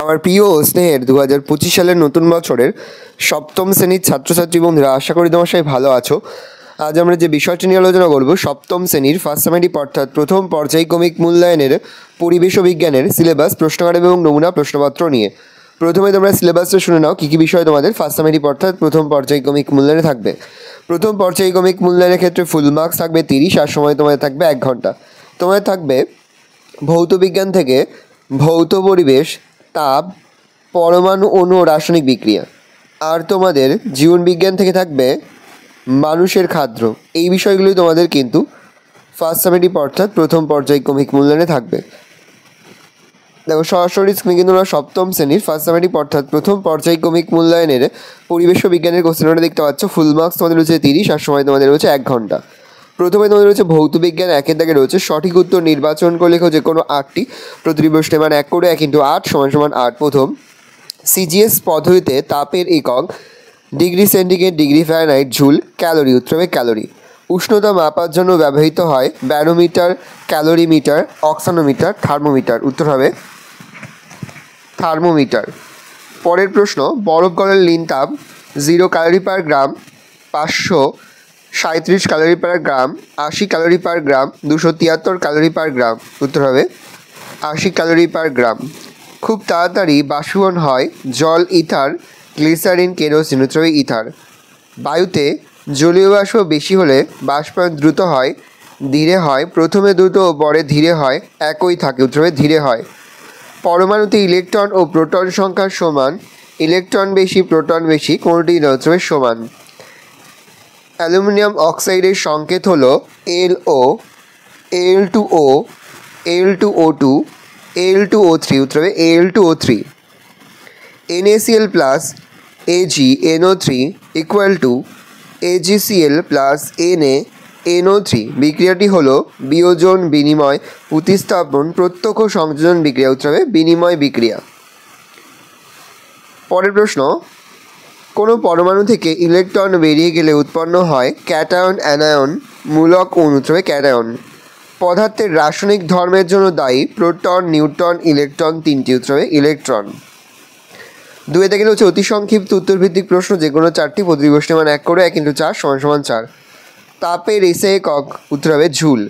আমার প্রিয় ও স্নেহের 2025 সালের নতুন বছরের সপ্তম শ্রেণীর ছাত্রছাত্রী বন্ধুরা, আশা করি তোমার সবাই ভালো আছো। আজ আমরা যে বিষয়টি নিয়ে আলোচনা করব, সপ্তম শ্রেণীর ফার্স্ট সেমেস্টার অর্থাৎ প্রথম পর্যায়ক্রমিক মূল্যায়নের পরিবেশ ও বিজ্ঞানের সিলেবাস, প্রশ্নকার এবং নমুনা প্রশ্নপত্র নিয়ে। প্রথমে তোমরা সিলেবাসটা শুনে নাও কী কী বিষয় তোমাদের ফার্স্ট সেমেস্টার অর্থাৎ প্রথম পর্যায়ক্রমিক মূল্যায়নে থাকবে। প্রথম পর্যায়ক্রমিক মূল্যায়নের ক্ষেত্রে ফুল মার্কস থাকবে 30, আর সময় তোমাদের থাকবে 1 ঘন্টা। তোমাদের থাকবে ভৌত বিজ্ঞান থেকে ভৌত পরিবেশ, তাপ, পরমাণু, অণু ও রাসায়নিক বিক্রিয়া। আর তোমাদের জীবন বিজ্ঞান থেকে থাকবে মানুষের খাদ্য। এই বিষয়গুলোই তোমাদের কিন্তু ফার্স্ট সেমেস্টার অর্থাৎ প্রথম পর্যায়ক্রমিক মূল্যায়নে থাকবে। দেখো সরাসরি স্ক্রিনে কিন্তু আমরা সপ্তম শ্রেণীর ফার্স্ট সেমেস্টার অর্থাৎ প্রথম পর্যায়ক্রমিক মূল্যায়নের পরিবেশ ও বিজ্ঞানের কোশ্চেনটা দেখতে পাচ্ছ। ফুল মার্কস তোমাদের রয়েছে 30, আর সময় তোমাদের রয়েছে 1 ঘন্টা। প্রথমে তোমাদের রয়েছে ভৌত বিজ্ঞান, 1-এর দাগে রয়েছে সঠিক উত্তর নির্বাচন করে লেখো যে কোনো 8টি। প্রতিটি প্রশ্নে মান 1 করে 1 × 8 = 8। প্রথম, সিজিএস পদ্ধতিতে তাপের একক degree centigrade, degree Fahrenheit, joule, calorie. উত্তর হবে ক্যালোরি। উষ্ণতা মাপার জন্য ব্যবহৃত হয় ব্যারোমিটার, ক্যালোরিমিটার, অক্সানোমিটার, থার্মোমিটার। উত্তর হবে থার্মোমিটার। পরের প্রশ্ন, বরফ গলের লীন তাপ 0 ক্যালোরি পার গ্রাম, 537 ক্যালোরি পার গ্রাম, 80 ক্যালোরি পার গ্রাম, 273 ক্যালোরি পার গ্রাম। উত্তর হবে 80 ক্যালোরি পার গ্রাম। খুব তাড়াতাড়ি বাষ্পীভবন হয় জল, ইথার, গ্লিসারিন, কেরোসিন। উত্তর হবে ইথার। বায়ুতে জলীয় বাষ্প বেশি হলে বাষ্পায়ন দ্রুত হয়, ধীরে হয়, প্রথমে দ্রুত ও পরে ধীরে হয়, একই থাকে। উত্তর হবে ধীরে হয়। পরমাণুতে ইলেকট্রন ও প্রোটন সংখ্যা সমান, ইলেকট্রন বেশি, প্রোটন বেশি, কোনটি না। উত্তর হবে সমান। অ্যালুমিনিয়াম অক্সাইডের সংকেত হলো LO, Al2O, Al2O2, Al2O3। উত্তর হবে Al2O3। NaCl plus AgNO3 = AgCl plus NaNO3। বিক্রিয়াটি হলো বিয়োজন, বিনিময়, প্রতিস্থাপন, প্রত্যক্ষ সংযোজন বিক্রিয়া। উত্তর হবে বিনিময় বিক্রিয়া। পরের প্রশ্ন, কোনো পরমাণু থেকে ইলেকট্রন বেরিয়ে গেলে উৎপন্ন হয় ক্যাটায়ন, অ্যানায়ন, মূলক অণু। উত্তর হবে ক্যাটায়ন। পদার্থের রাসায়নিক ধর্মের জন্য দায়ী প্রোটন, নিউট্রন, ইলেকট্রন। 3টি। উত্তর হবে ইলেকট্রন। 2 থেকে হচ্ছে অতি সংক্ষিপ্ত উত্তরভিত্তিক প্রশ্ন, যে কোনো 4টি। প্রতিটি প্রশ্নের মান 1 করে 1 × 4 = 4। তাপের এসে একক। উত্তর হবে ঝুল।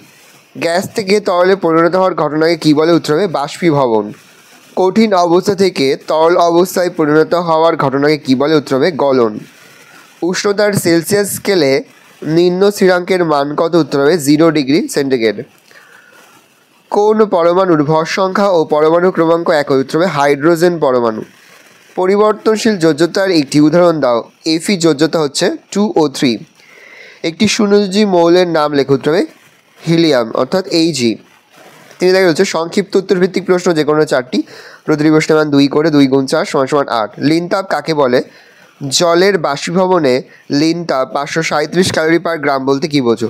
গ্যাস থেকে তরলে পরিণত হওয়ার ঘটনাকে কী বলে? উত্তর হবে বাষ্পীভবন। কঠিন অবস্থা থেকে তরল অবস্থায় পরিণত হওয়ার ঘটনাকে কী বলে? উত্তর হবে গলন। উষ্ণতার সেলসিয়াস স্কেলে নিম্ন স্থিরাঙ্কের মান কত? উত্তর হবে 0 ডিগ্রি সেন্টিগ্রেড। কোন পরমাণুর ভর সংখ্যা ও পরমাণু ক্রমাঙ্ক একই? উত্তর হবে হাইড্রোজেন পরমাণু। পরিবর্তনশীল যোজ্যতার একটি উদাহরণ দাও। Fe যোজ্যতা হচ্ছে 2 ও 3। একটি শূন্যযোজী মৌলের নাম লেখো। উত্তর হবে হিলিয়াম অর্থাৎ Ag। 3 দেখা হচ্ছে সংক্ষিপ্ত উত্তরভিত্তিক প্রশ্ন, যে কোনো 4টি। প্রতিটি প্রশ্নের মান 2 করে 2 × 4 = 8। লীন তাপ কাকে বলে? জলের বাষ্পীভবনে লীন তাপ 537 ক্যালোরি পার গ্রাম বলতে কী বোঝো?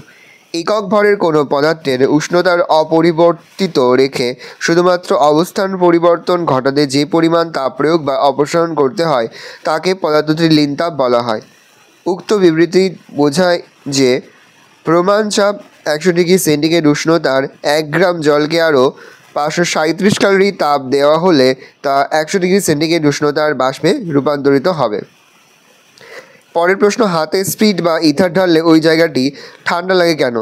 একক ভরের কোনো পদার্থের উষ্ণতার অপরিবর্তিত রেখে শুধুমাত্র অবস্থান পরিবর্তন ঘটাতে যে পরিমাণ তাপ প্রয়োগ বা অপসারণ করতে হয় তাকে পদার্থটির লীন তাপ বলা হয়। উক্ত বিবৃতি বোঝায় যে প্রমাণ চাপ 100 ডিগ্রি সেন্টিগ্রেড উষ্ণতার 1 গ্রাম জলকে আরও 537 ক্যালোরি তাপ দেওয়া হলে তা 100 ডিগ্রি সেন্টিগ্রেড উষ্ণতার বাষ্পে রূপান্তরিত হবে। পরের প্রশ্ন, হাতে স্পিরিট বা ইথার ঢাললে ওই জায়গাটি ঠান্ডা লাগে কেন?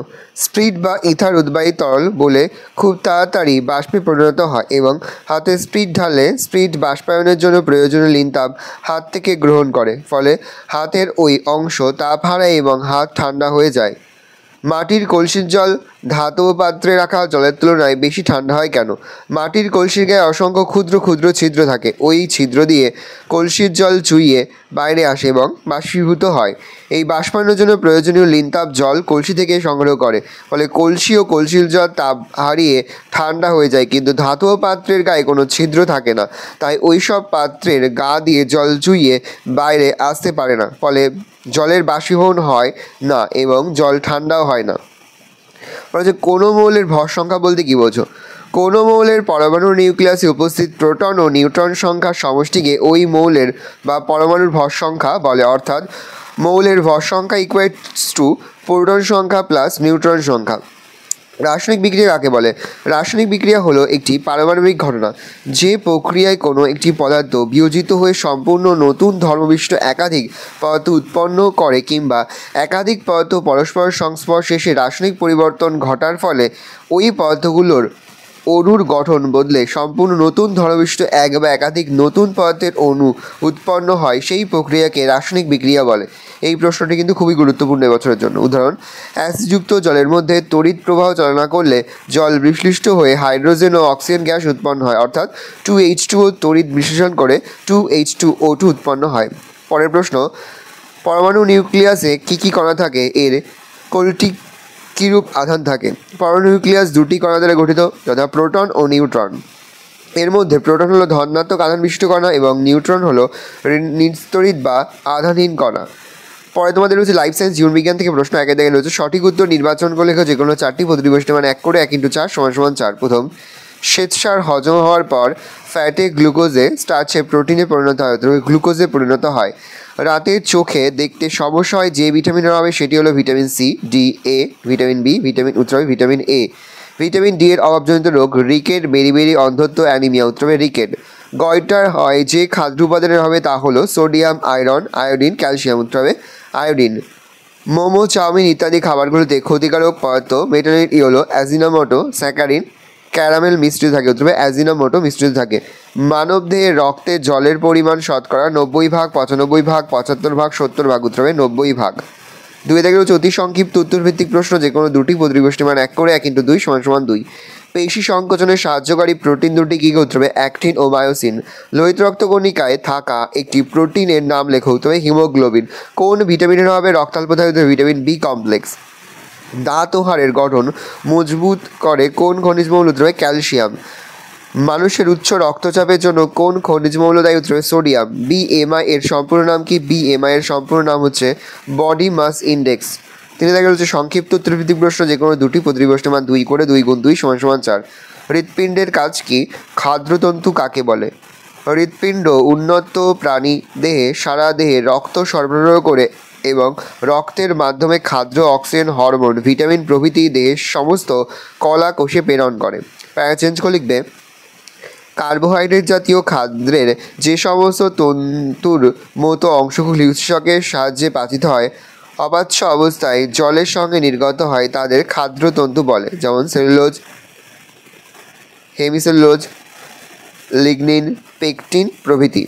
স্পিরিট বা ইথার উদ্বায়ী তরল বলে খুব তাড়াতাড়ি বাষ্পে পরিণত হয় এবং হাতে স্পিরিট ঢাললে স্পিরিট বাষ্পায়নের জন্য প্রয়োজনীয় লীন তাপ হাত থেকে গ্রহণ করে, ফলে হাতের ওই অংশ তাপ হারায় এবং হাত ঠান্ডা হয়ে যায়। মাটির কলসির জল ধাতব পাত্রে রাখা জলের তুলনায় বেশি ঠান্ডা হয় কেন? মাটির কলসির গায়ে অসংখ্য ক্ষুদ্র ক্ষুদ্র ছিদ্র থাকে। ওই ছিদ্র দিয়ে কলসির জল চুইয়ে বাইরে আসে এবং বাষ্পীভূত হয়। এই বাষ্পায়নের জন্য প্রয়োজনীয় লীন তাপ জল কলসি থেকে সংগ্রহ করে, ফলে কলসি ও কলসির জল তাপ হারিয়ে ঠান্ডা হয়ে যায়। কিন্তু ধাতব পাত্রের গায়ে কোনো ছিদ্র থাকে না, তাই ওই সব পাত্রের গা দিয়ে জল চুইয়ে বাইরে আসতে পারে না, ফলে জলের বাষ্পীভবন হয় না এবং জল ঠান্ডাও হয় না। বলা কোনো মৌলের ভর সংখ্যা বলতে কী বোঝো? কোনো মৌলের পরমাণুর নিউক্লিয়াসে উপস্থিত প্রোটন ও নিউট্রন সংখ্যার সমষ্টিকে ওই মৌলের বা পরমাণুর ভর সংখ্যা বলে। অর্থাৎ মৌলের ভর সংখ্যা = প্রোটন সংখ্যা প্লাস নিউট্রন সংখ্যা। রাসায়নিক বিক্রিয়া কাকে বলে? রাসায়নিক বিক্রিয়া হলো একটি পারমাণবিক ঘটনা যে প্রক্রিয়ায় কোনো একটি পদার্থ বিয়োজিত হয়ে সম্পূর্ণ নতুন ধর্মবিশিষ্ট একাধিক পদার্থ উৎপন্ন করে কিংবা একাধিক পদার্থ পরস্পরের সংস্পর্শে এসে রাসায়নিক পরিবর্তন ঘটার ফলে ওই পদার্থগুলোর অণুর গঠন বদলে সম্পূর্ণ নতুন ধর্মবিশিষ্ট এক বা একাধিক নতুন পদার্থের অণু উৎপন্ন হয়, সেই প্রক্রিয়াকে রাসায়নিক বিক্রিয়া বলে। এই প্রশ্নটি কিন্তু খুবই গুরুত্বপূর্ণ এবছরের জন্য। উদাহরণ: অ্যাসিডযুক্ত জলের মধ্যে তড়িৎ প্রবাহ চালনা করলে জল বিশ্লিষ্ট হয়ে হাইড্রোজেন ও অক্সিজেন গ্যাস উৎপন্ন হয়, অর্থাৎ 2H2O তড়িৎ বিশ্লেষণ করে 2H2O2 উৎপন্ন হয়। পরের প্রশ্ন: পরমাণু নিউক্লিয়াসে কী কী কণা থাকে, এর কোনটি কীরূপ আধান থাকে? পরমাণু নিউক্লিয়াস দুটি কণা দ্বারা গঠিত, যথা প্রোটন ও নিউট্রন। এর মধ্যে প্রোটন হলো ধনাত্মক আধান বিশিষ্ট কণা এবং নিউট্রন হলো নিস্তড়িত বা আধানহীন কণা। পরে তোমাদের রয়েছে লাইফ সায়েন্স জীবনবিজ্ঞান থেকে প্রশ্ন। একে দেখে রয়েছে সঠিক উত্তর নির্বাচন করে লেখো যে কোনো চারটি, প্রতিটি প্রশ্নের মান 1 করে 1 × 4 = 4। প্রথম: শ্বেতসার হজম হওয়ার পর ফ্যাটে গ্লুকোজে স্টার্চে প্রোটিনে পরিণত হয়, গ্লুকোজে পরিণত হয়। রাতে চোখে দেখতে সমস্যা হয় যে ভিটামিনের অভাবে, সেটি হলো vitamin C, D, A, vitamin B, vitamin A. Vitamin D এর অভাবজনিত রোগ রিকেট, বেরিবেরি, অন্ধত্ব, অ্যানিমিয়া, রিকেট। গয়টার হয় যে খাদ্য উপাদানের হবে তা হলো sodium, iron, iodine, calcium, iodine. Momo, chow mein ইত্যাদি খাবারগুলোতে ক্ষতিকারক পদার্থ মেটানোইড হলো অ্যাজিনোমোটো, স্যাকারিন, ক্যারামেল মিশ্রিত থাকে, অ্যাজিনোমোটো মিশ্রিত থাকে। মানবদেহে রক্তে জলের পরিমাণ শতকরা 90 ভাগ, 95 ভাগ, 75 ভাগ, 70 ভাগ, 90 ভাগ। 2 থেকে হচ্ছে অতি সংক্ষিপ্ত উত্তরভিত্তিক প্রশ্ন, যে কোনো দুটি, প্রতিটি প্রশ্নের মান 1 করে 1 × 2 = 2। পেশি সংকোচনে সাহায্যকারী প্রোটিন দুটি কী হবে? অ্যাক্টিন ও মায়োসিন। লোহিত রক্তকণিকায় থাকা একটি প্রোটিনের নাম লেখো, হিমোগ্লোবিন। কোন ভিটামিনের অভাবে রক্তাল্প থাকে? Vitamin B complex. দাঁত ও হাড়ের গঠন মজবুত করে কোন খনিজ মৌল? ক্যালসিয়াম। মানুষের উচ্চ রক্তচাপের জন্য কোন খনিজ মৌল দায়ী? সোডিয়াম। বিএমআই এর সম্পূর্ণ নাম কি? বিএমআই এর সম্পূর্ণ নাম হচ্ছে বডি মাস ইন্ডেক্স। তিনি দেখা হচ্ছে সংক্ষিপ্ত উত্তরভিত্তিক প্রশ্ন, যে কোনো দুটি, প্রতিটি প্রশ্নের মান 2 করে 2 × 2 = 4। হৃৎপিণ্ডের কাজ কি? খাদ্যতন্তু কাকে বলে? হৃৎপিণ্ড উন্নত প্রাণী দেহে সারা দেহে রক্ত সরবরাহ করে এবং রক্তের মাধ্যমে খাদ্য, অক্সিজেন, হরমোন, ভিটামিন প্রভৃতি দেহের সমস্ত কলা কোষে প্রেরণ করে। প্যারা চেঞ্জ করে লিখবে: কার্বোহাইড্রেট জাতীয় খাদ্যের যে সমস্ত তন্তুর মতো অংশগুলি উৎসেচকের সাহায্যে পাচিত হয়, অপাচ্য অবস্থায় জলের সঙ্গে নির্গত হয়, তাদের খাদ্যতন্তু বলে, যেমন সেলুলোজ, হেমিসেলুলোজ, লিগনিন, পেকটিন প্রভৃতি।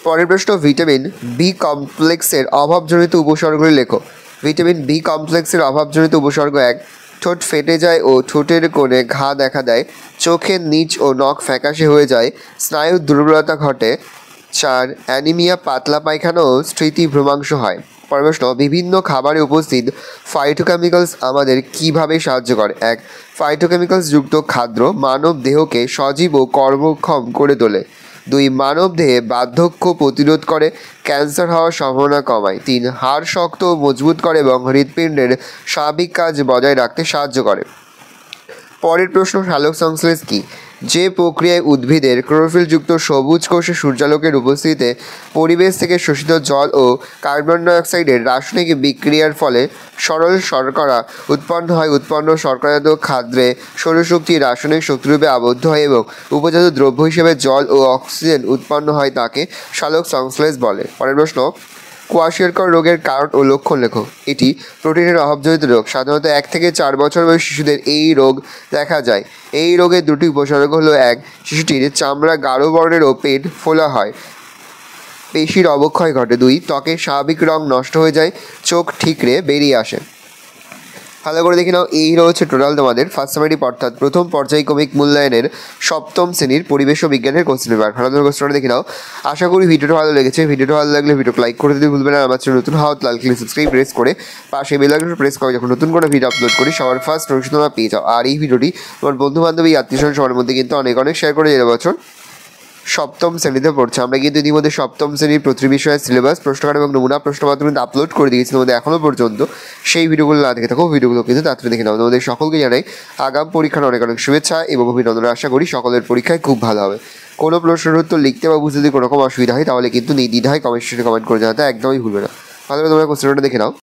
পরের প্রশ্ন: ভিটামিন বি কমপ্লেক্সের অভাবজনিত উপসর্গগুলি লেখো। ভিটামিন বি কমপ্লেক্সের অভাবজনিত উপসর্গ: 1. ঠোঁট ফেটে যায় ও ঠোঁটের কোণে ঘা দেখা দেয়। চোখের নিচ ও নখ ফ্যাকাশে হয়ে যায়। স্নায়ুর দুর্বলতা ঘটে। 4. অ্যানিমিয়া, পাতলা পায়খানা ও স্মৃতিভ্রংশ হয়। পরের প্রশ্ন: বিভিন্ন খাবারে উপস্থিত ফাইটোকেমিক্যালস আমাদের কীভাবে সাহায্য করে? 1. ফাইটোকেমিক্যালস যুক্ত খাদ্য মানব দেহকে সজীব ও কর্মক্ষম করে তোলে। 2. মানব দেহে বার্ধক্য প্রতিরোধ করে, ক্যান্সার হওয়ার সম্ভাবনা কমায়। 3. হাড় শক্ত ও মজবুত করে এবং হৃৎপিণ্ডের স্বাভাবিক কাজ বজায় রাখতে সাহায্য করে। পরের প্রশ্ন: সালোক সংশ্লেষ কী? যে প্রক্রিয়ায় উদ্ভিদের ক্লোরোফিলযুক্ত সবুজ কোষে সূর্যালোকের উপস্থিতিতে পরিবেশ থেকে শোষিত জল ও কার্বন ডাইঅক্সাইডের রাসায়নিক বিক্রিয়ার ফলে সরল শর্করা উৎপন্ন হয়। উৎপন্ন শর্করাজাত খাদ্যে সৌরশক্তি রাসায়নিক শক্তিরূপে আবদ্ধ হয় এবং উপজাত দ্রব্য হিসেবে জল ও অক্সিজেন উৎপন্ন হয়, তাকে সালোক সংশ্লেষ বলে। পরের প্রশ্ন: কোয়াশিয়রকর রোগের কারণ ও লক্ষণ লেখো। এটি প্রোটিনের অভাবজনিত রোগ। সাধারণত 1 থেকে 4 বছর বয়সী শিশুদের এই রোগ দেখা যায়। এই রোগের দুটি উপসর্গ হলো: 1. শিশুটির চামড়া গাঢ় বর্ণের ও পেট ফোলা হয়, পেশির অবক্ষয় ঘটে। 2. ত্বকের স্বাভাবিক রং নষ্ট হয়ে যায়, চোখ ঠিকরে বেরিয়ে আসে। ভালো করে দেখে নাও, এই হচ্ছে টোটাল তোমাদের ফার্স্ট সামারি অর্থাৎ প্রথম পর্যায়ক্রমিক মূল্যায়নের সপ্তম শ্রেণীর পরিবেশ ও বিজ্ঞানের কোশ্চেন পেপার। ভালো করে কোশ্চেনটা দেখে নাও। আশা করি ভিডিওটা ভালো লেগেছে। ভিডিওটা ভালো লাগলে ভিডিওকে লাইক করে দিতে ভুলবে না। আমার চ্যানেল নতুন হওয়া লাল ক্লিক সাবস্ক্রাইব প্রেস করে পাশে বেল আইকনটা প্রেস করে যখন নতুন কোনো ভিডিও আপলোড করি সবার ফার্স্ট নোটিফিকেশন তোমরা পেয়ে যাও। আর এই ভিডিওটি তোমার বন্ধু বান্ধব, আত্মীয়স্বজন সবার মধ্যে কিন্তু অনেক শেয়ার করে যে বছর সপ্তম শ্রেণীতে পড়ছে। আমরা কিন্তু ইতিমধ্যে সপ্তম শ্রেণীর প্রতি বিষয়ের সিলেবাস, প্রশ্নকার এবং নমুনা প্রশ্নপত্র কিন্তু আপলোড করে দিয়েছি তোমাদের এখনও পর্যন্ত। সেই ভিডিওগুলো না দেখে থাকো, ভিডিওগুলো কিন্তু তাড়াতাড়ি দেখে নাও। তোমাদের সকলকে জানাই আগাম পরীক্ষার অনেক অনেক শুভেচ্ছা এবং অভিনন্দন। আশা করি সকলের পরীক্ষায় খুব ভালো হবে। কোনো প্রশ্নের উত্তর লিখতে বা বুঝতে যদি কোনো রকম অসুবিধা হয় তাহলে কিন্তু নির্দ্বিধায় কমেন্ট সেকশনে কমেন্ট করে জানাতে একদমই ভুলবে না। ভালো করে তোমরা কোশ্চেনটা দেখে নাও।